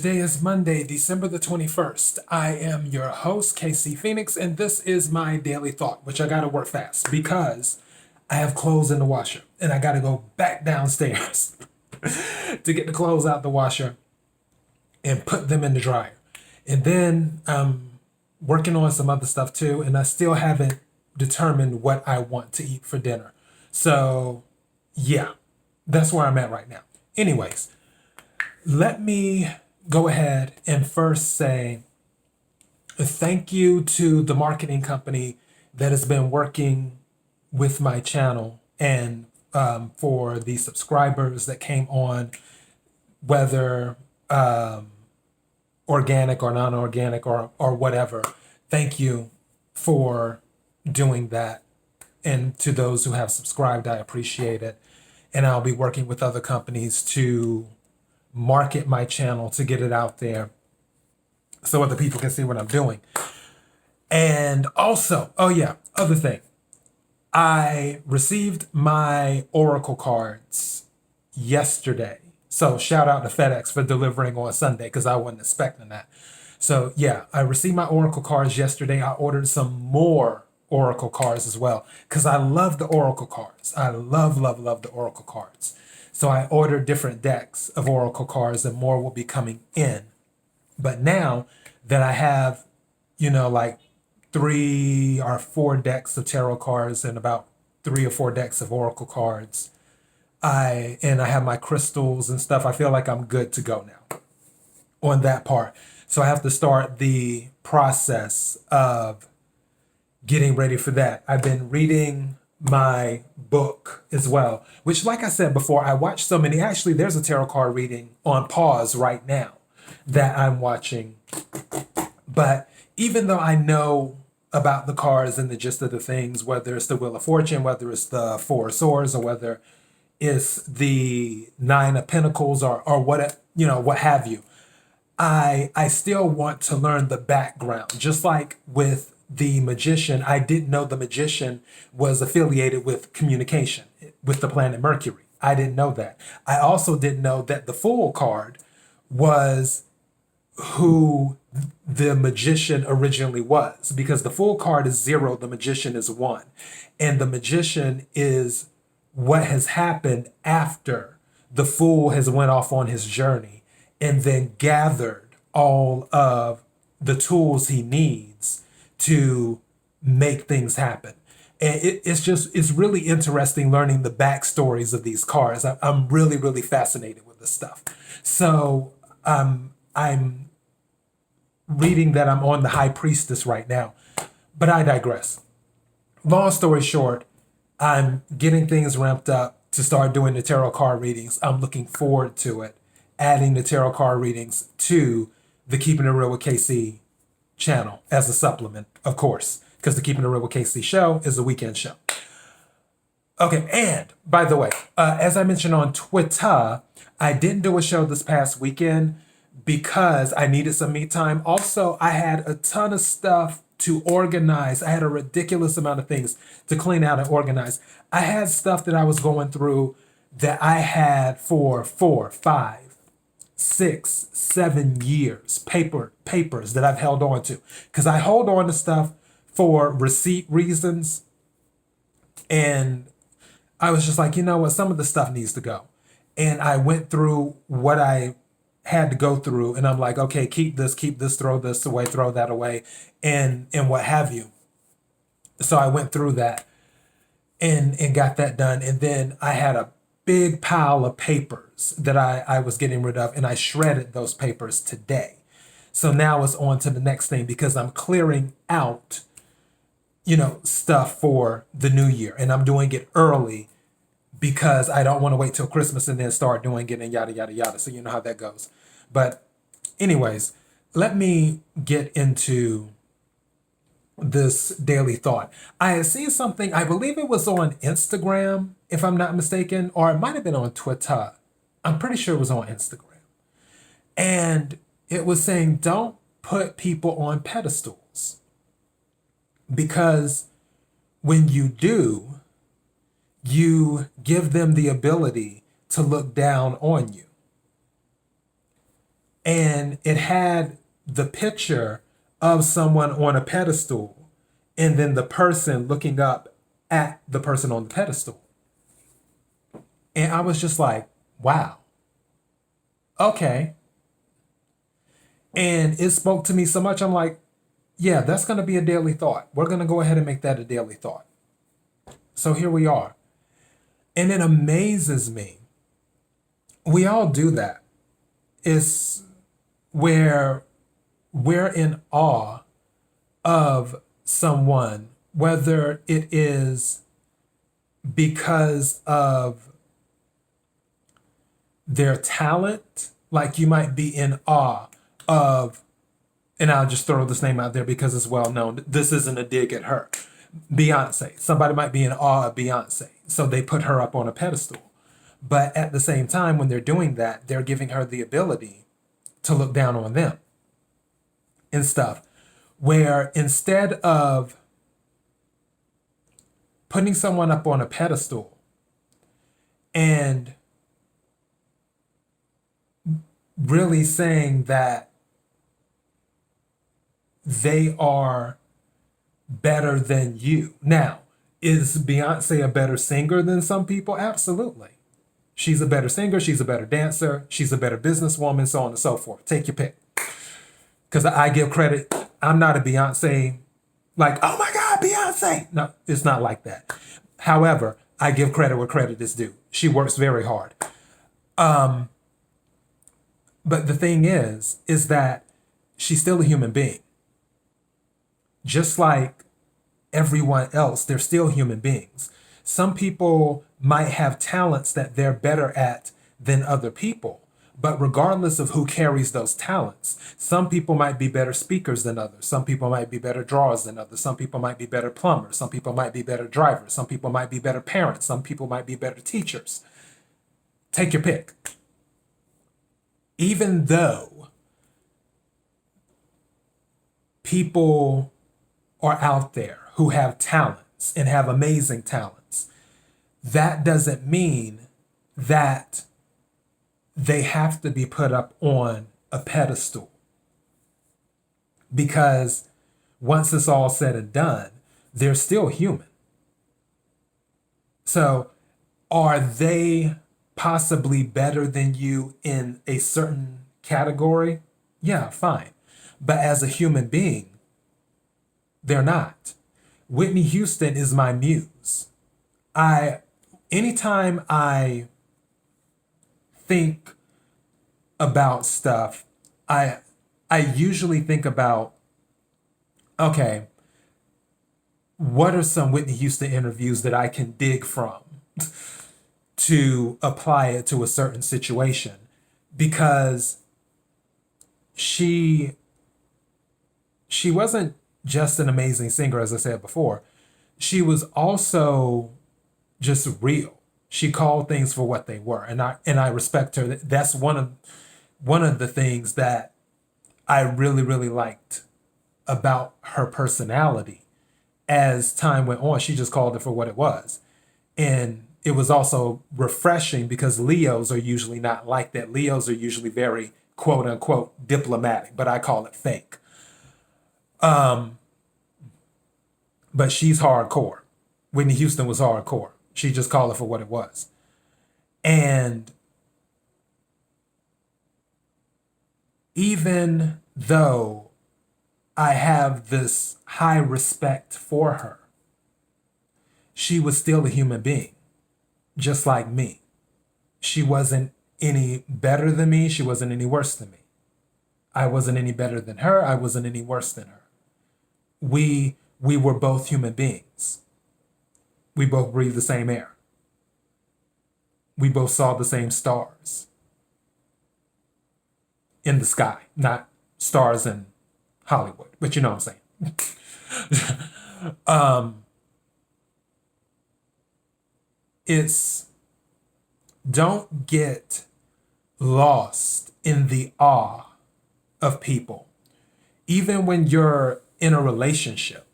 Today is Monday, December the 21st. I am your host, KC Phoenix, and this is my daily thought, which I gotta work fast because I have clothes in the washer and I gotta go back downstairs to get the clothes out the washer and put them in the dryer. And then I'm working on some other stuff too, and I still haven't determined what I want to eat for dinner. So, yeah, that's where I'm at right now. Anyways, let me go ahead and first say thank you to the marketing company that has been working with my channel and for the subscribers that came on, whether organic or non-organic or whatever. Thank you for doing that. And to those who have subscribed, I appreciate it. And I'll be working with other companies to market my channel to get it out there so other people can see what I'm doing. And also, oh yeah, other thing. I received my Oracle cards yesterday. So shout out to FedEx for delivering on Sunday because I wasn't expecting that. So yeah, I received my Oracle cards yesterday. I ordered some more Oracle cards as well because I love the Oracle cards. I love the Oracle cards. So I ordered different decks of Oracle cards and more will be coming in. But now that I have, like 3 or 4 decks of tarot cards and about 3 or 4 decks of Oracle cards, I have my crystals and stuff, I feel like I'm good to go now on that part. So I have to start the process of getting ready for that. I've been reading my book as well, which, like I said before, I watched so many. Actually, there's a tarot card reading on pause right now that I'm watching. But even though I know about the cards and the gist of the things, whether it's the Wheel of Fortune, whether it's the Four of Swords, or whether it's the Nine of Pentacles or what have you, I still want to learn the background. Just like with the Magician, I didn't know the Magician was affiliated with communication with the planet Mercury. I didn't know that. I also didn't know that the Fool card was who the Magician originally was, because the Fool card is 0, the Magician is 1. And the Magician is what has happened after the Fool has went off on his journey and then gathered all of the tools he needs to make things happen. And it's really interesting learning the backstories of these cards. I'm really fascinated with this stuff. So I'm reading that I'm on the High Priestess right now, but I digress. Long story short, I'm getting things ramped up to start doing the tarot card readings. I'm looking forward to it, adding the tarot card readings to the Keeping It Real with KC channel as a supplement, of course, because the Keeping It Real with KC show is a weekend show. Okay, and by the way, as I mentioned on Twitter, I didn't do a show this past weekend because I needed some me time. Also, I had a ton of stuff to organize. I had a ridiculous amount of things to clean out and organize. I had stuff that I was going through that I had for 4, 5, 6, 7 years, papers that I've held on to. Because I hold on to stuff for receipt reasons. And I was just like, you know what, some of the stuff needs to go. And I went through what I had to go through, and I'm like, okay, keep this, throw this away, throw that away, and what have you. So I went through that and got that done. And then I had a big pile of papers that I was getting rid of, and I shredded those papers today. So now it's on to the next thing because I'm clearing out, stuff for the new year, and I'm doing it early because I don't want to wait till Christmas and then start doing it and yada, yada, yada. So you know how that goes. But anyways, let me get into this daily thought. I had seen something, I believe it was on Instagram, if I'm not mistaken, or it might have been on Twitter. I'm pretty sure it was on Instagram. And it was saying, don't put people on pedestals. Because when you do, you give them the ability to look down on you. and it had the picture of someone on a pedestal and then the person looking up at the person on the pedestal. And I was just like, wow, okay. And it spoke to me so much. I'm like, yeah, that's going to be a daily thought. We're going to go ahead and make that a daily thought. So here we are. And it amazes me. We all do that. It's where we're in awe of someone, whether it is because of their talent, like you might be in awe of, and I'll just throw this name out there because it's well known. This isn't a dig at her. Beyonce. Somebody might be in awe of Beyonce, so they put her up on a pedestal. But at the same time, when they're doing that, they're giving her the ability to look down on them and stuff. Where instead of putting someone up on a pedestal and really saying that they are better than you. Now, is Beyonce a better singer than some people? Absolutely. She's a better singer, she's a better dancer, she's a better businesswoman, so on and so forth. Take your pick. Because I give credit, I'm not a Beyonce, like, oh my God, Beyonce. No, it's not like that. However, I give credit where credit is due. She works very hard. But the thing is that she's still a human being. Just like everyone else, they're still human beings. Some people might have talents that they're better at than other people. But regardless of who carries those talents, some people might be better speakers than others. Some people might be better drawers than others. Some people might be better plumbers. Some people might be better drivers. Some people might be better parents. Some people might be better teachers. Take your pick. Even though people are out there who have talents and have amazing talents, that doesn't mean that they have to be put up on a pedestal. Because once it's all said and done, they're still human. So are they possibly better than you in a certain category? Yeah, fine. But as a human being, they're not. Whitney Houston is my muse. Anytime I think about stuff, I usually think about, okay, what are some Whitney Houston interviews that I can dig from to apply it to a certain situation? Because she wasn't just an amazing singer, as I said before. She was also just real. She called things for what they were, and I respect her. That's one of the things that I really, really liked about her personality. As time went on, she just called it for what it was. And it was also refreshing because Leos are usually not like that. Leos are usually very quote unquote diplomatic, but I call it fake. But she's hardcore. Whitney Houston was hardcore. She just called it for what it was. And even though I have this high respect for her, she was still a human being, just like me. She wasn't any better than me. She wasn't any worse than me. I wasn't any better than her. I wasn't any worse than her. We were both human beings. We both breathed the same air. We both saw the same stars in the sky, not stars in Hollywood, but you know what I'm saying. It's, don't get lost in the awe of people. Even when you're in a relationship,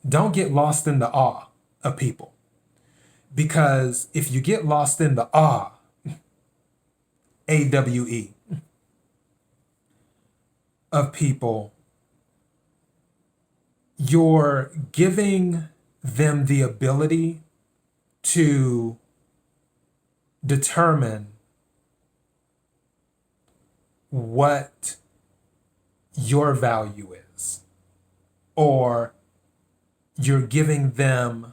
don't get lost in the awe of people. Because if you get lost in the awe, AWE, of people, you're giving them the ability to determine what your value is, or you're giving them,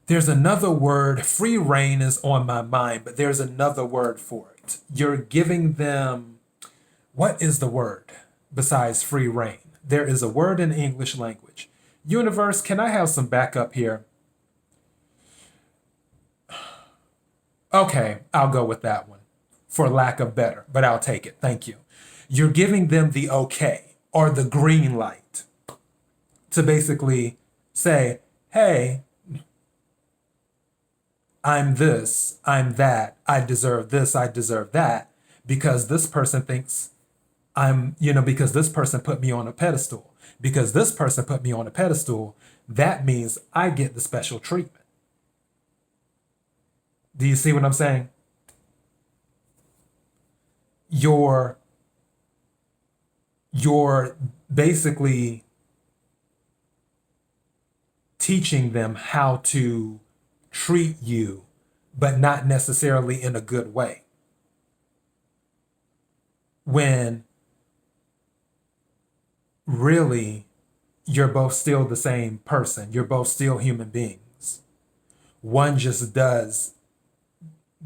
there's another word, free reign is on my mind, but there's another word for it. You're giving them, what is the word besides free reign? There is a word in English language. Universe, can I have some backup here? Okay, I'll go with that one for lack of better, but I'll take it. Thank you. You're giving them the okay or the green light to basically say, hey, I'm this, I'm that, I deserve this, I deserve that, because this person thinks because this person put me on a pedestal. Because this person put me on a pedestal, that means I get the special treatment. Do you see what I'm saying? You're basically teaching them how to treat you, but not necessarily in a good way. When really, you're both still the same person. You're both still human beings. One just does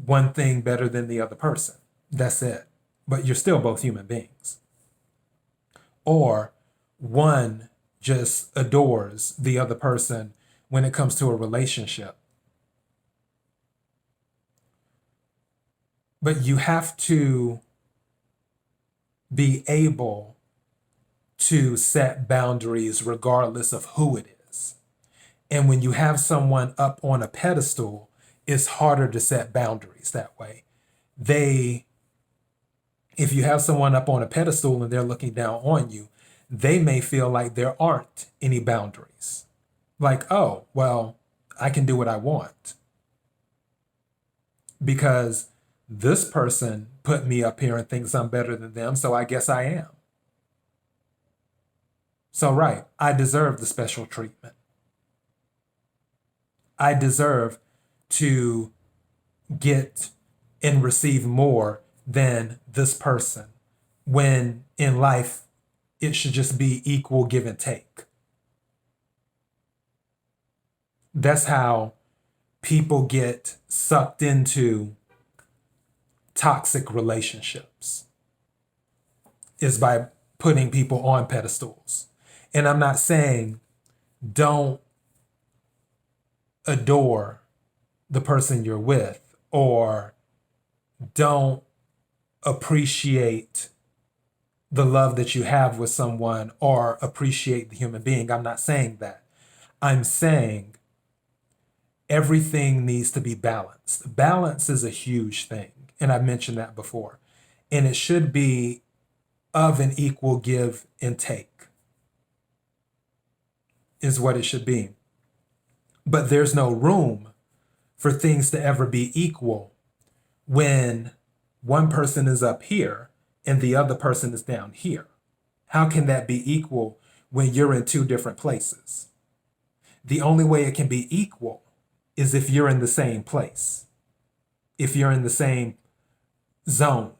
one thing better than the other person. That's it. But you're still both human beings. Or one just adores the other person when it comes to a relationship. But you have to be able to set boundaries regardless of who it is. And when you have someone up on a pedestal, it's harder to set boundaries that way. If you have someone up on a pedestal and they're looking down on you, they may feel like there aren't any boundaries. Like, oh, well, I can do what I want because this person put me up here and thinks I'm better than them, so I guess I am. So, right, I deserve the special treatment. I deserve to get and receive more than this person, when in life it should just be equal give and take. That's how people get sucked into toxic relationships, is by putting people on pedestals. And I'm not saying don't adore the person you're with, or don't appreciate the love that you have with someone, or appreciate the human being. I'm not saying that. I'm saying everything needs to be balanced. Balance is a huge thing, and I've mentioned that before. And it should be of an equal give and take, is what it should be. But there's no room for things to ever be equal when one person is up here and the other person is down here. How can that be equal when you're in two different places? The only way it can be equal is if you're in the same place, if you're in the same zone.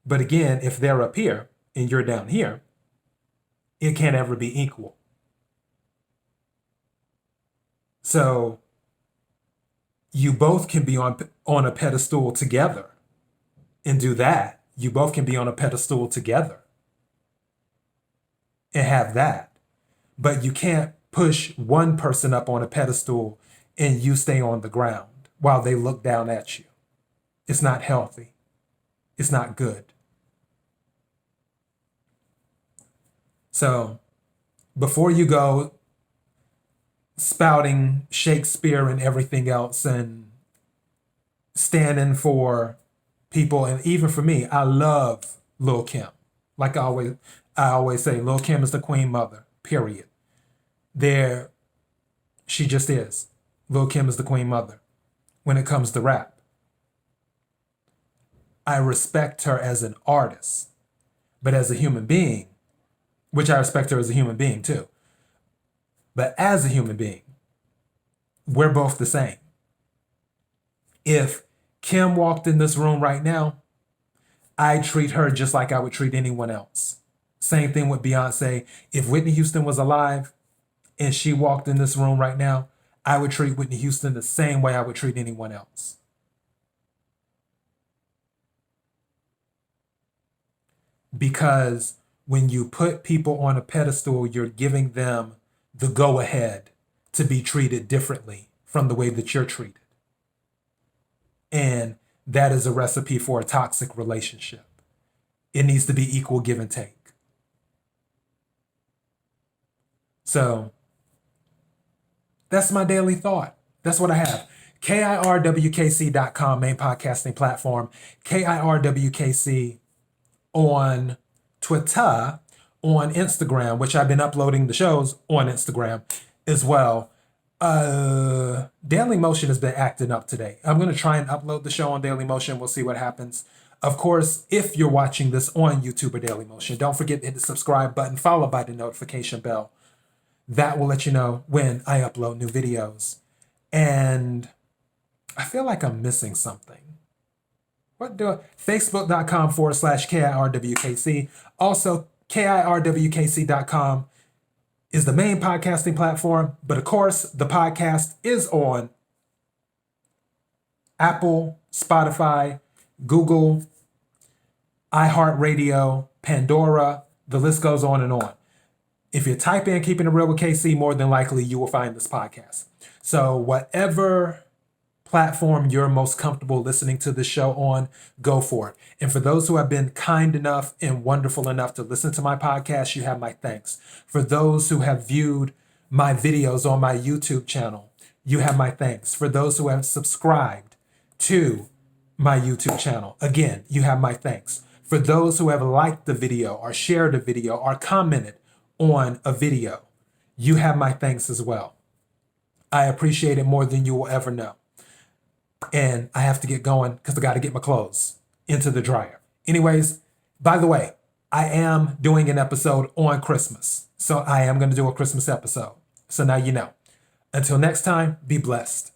But again, if they're up here and you're down here, it can't ever be equal. So you both can be on a pedestal together and do that. You both can be on a pedestal together and have that. But you can't push one person up on a pedestal and you stay on the ground while they look down at you. It's not healthy. It's not good. So before you go spouting Shakespeare and everything else and standing for people, and even for me, I love Lil' Kim. Like I always say, Lil' Kim is the queen mother, period. She just is. Lil' Kim is the queen mother when it comes to rap. I respect her as an artist, but as a human being, which I respect her as a human being too, but as a human being, we're both the same. If Kim walked in this room right now, I treat her just like I would treat anyone else. Same thing with Beyonce. If Whitney Houston was alive and she walked in this room right now, I would treat Whitney Houston the same way I would treat anyone else. Because when you put people on a pedestal, you're giving them the go-ahead to be treated differently from the way that you're treated. And that is a recipe for a toxic relationship. It needs to be equal give and take. So that's my daily thought. That's what I have. KIRWKC.com, main podcasting platform. KIRWKC on Twitter, on Instagram, which I've been uploading the shows on Instagram as well. Daily Motion has been acting up today. I'm going to try and upload the show on Daily Motion. We'll see what happens. Of course, if you're watching this on YouTube or Daily Motion, don't forget to hit the subscribe button, followed by the notification bell. That will let you know when I upload new videos. And I feel like I'm missing something. Facebook.com/KIRWKC. Also, KIRWKC.com is the main podcasting platform. But of course, the podcast is on Apple, Spotify, Google, iHeartRadio, Pandora. The list goes on and on. If you type in Keeping It Real with KC, more than likely you will find this podcast. So whatever platform you're most comfortable listening to the show on, go for it. And for those who have been kind enough and wonderful enough to listen to my podcast, you have my thanks. For those who have viewed my videos on my YouTube channel, you have my thanks. For those who have subscribed to my YouTube channel, again, you have my thanks. For those who have liked the video or shared a video or commented on a video, you have my thanks as well. I appreciate it more than you will ever know. And I have to get going because I got to get my clothes into the dryer. Anyways, by the way, I am doing an episode on Christmas. So I am going to do a Christmas episode. So now you know. Until next time, be blessed.